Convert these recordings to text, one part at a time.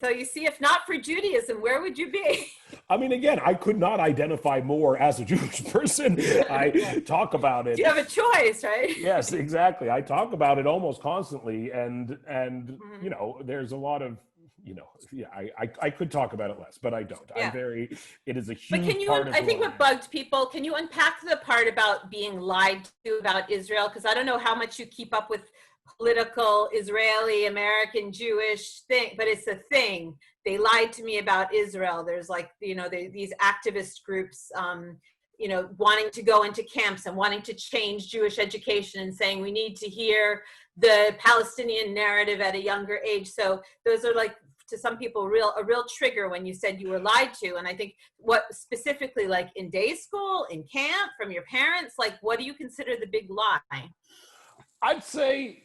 So you see, if not for Judaism, where would you be? I mean, again, I could not identify more as a Jewish person. I talk about it. You have a choice, right? Yes, exactly. I talk about it almost constantly, and Mhm. you know, there's a lot of, you know, yeah, I could talk about it less, but I don't. Yeah. It is a But can huge you, part of I who think I what am. bugged people, can you unpack the part about being lied to about Israel? Because I don't know how much you keep up with political Israeli, American, Jewish thing, but it's a thing. They lied to me about Israel. There's like, these activist groups, wanting to go into camps and wanting to change Jewish education and saying we need to hear the Palestinian narrative at a younger age. So those are like, to some people, a real trigger when you said you were lied to. And I think what specifically, like in day school, in camp, from your parents, like what do you consider the big lie? I'd say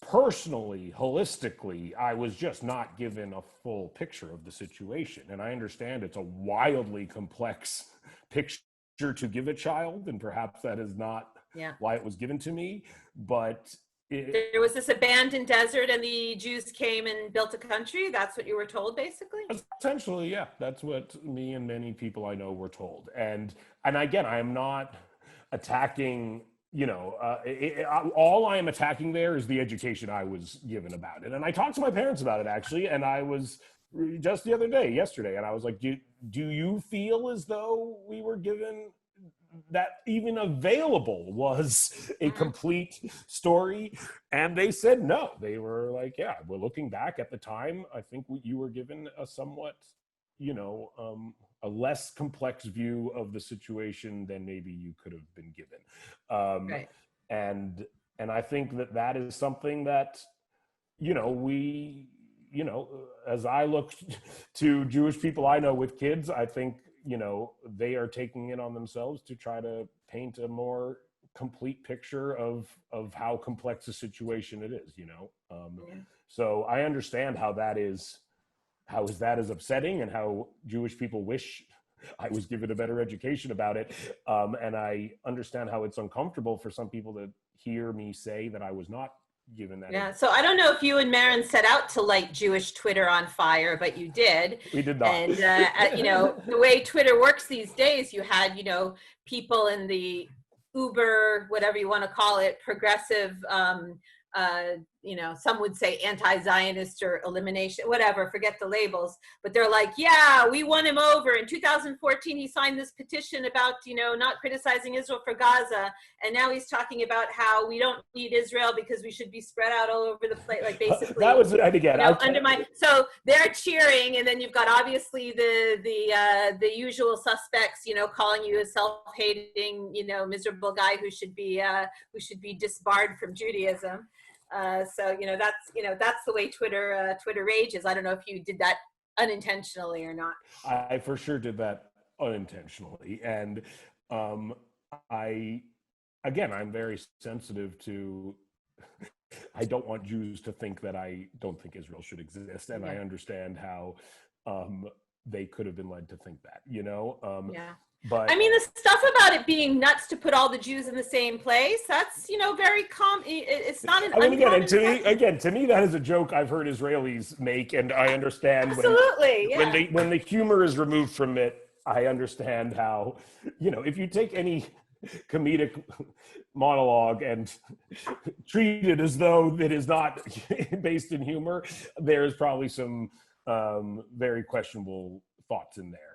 personally, holistically, I was just not given a full picture of the situation. And I understand it's a wildly complex picture to give a child, and perhaps that is not Yeah. why it was given to me. But There was this abandoned desert and the Jews came and built a country. That's what you were told, basically? essentially, yeah, that's what me and many people I know were told. And again, I am not attacking, all I am attacking there is the education I was given about it. And I talked to my parents about it, actually, and I was just the other day, yesterday, and I was like, do you feel as though we were given that even available was a complete story? And they said no. They were like, yeah, we're looking back at the time, I think you were given a somewhat, a less complex view of the situation than maybe you could have been given. Right. And I think that is something that, we, as I look to Jewish people I know with kids, I think, they are taking it on themselves to try to paint a more complete picture of how complex a situation it is, Yeah. So I understand how that is upsetting, and how Jewish people wish I was given a better education about it. And I understand how it's uncomfortable for some people to hear me say that I was not given that. Yeah. So I don't know if you and Marin set out to light Jewish Twitter on fire, but you did. We did not. And, the way Twitter works these days, you had, people in the uber, whatever you want to call it, progressive, some would say anti-Zionist or elimination, whatever, forget the labels, but they're like, yeah, we won him over. In 2014, he signed this petition about, not criticizing Israel for Gaza. And now he's talking about how we don't need Israel because we should be spread out all over the place. Like basically, that was, and again, so they're cheering. And then you've got obviously the usual suspects, calling you a self-hating, miserable guy who should be disbarred from Judaism. So that's the way Twitter rages. I don't know if you did that unintentionally or not. I for sure did that unintentionally, and I'm very sensitive to. I don't want Jews to think that I don't think Israel should exist, and I understand how they could have been led to think that. Yeah. But I mean, the stuff about it being nuts to put all the Jews in the same place, that's, very common. It's not an uncommon to me, that is a joke I've heard Israelis make, and I understand absolutely, when the humor is removed from it, I understand how, if you take any comedic monologue and treat it as though it is not based in humor, there's probably some very questionable thoughts in there.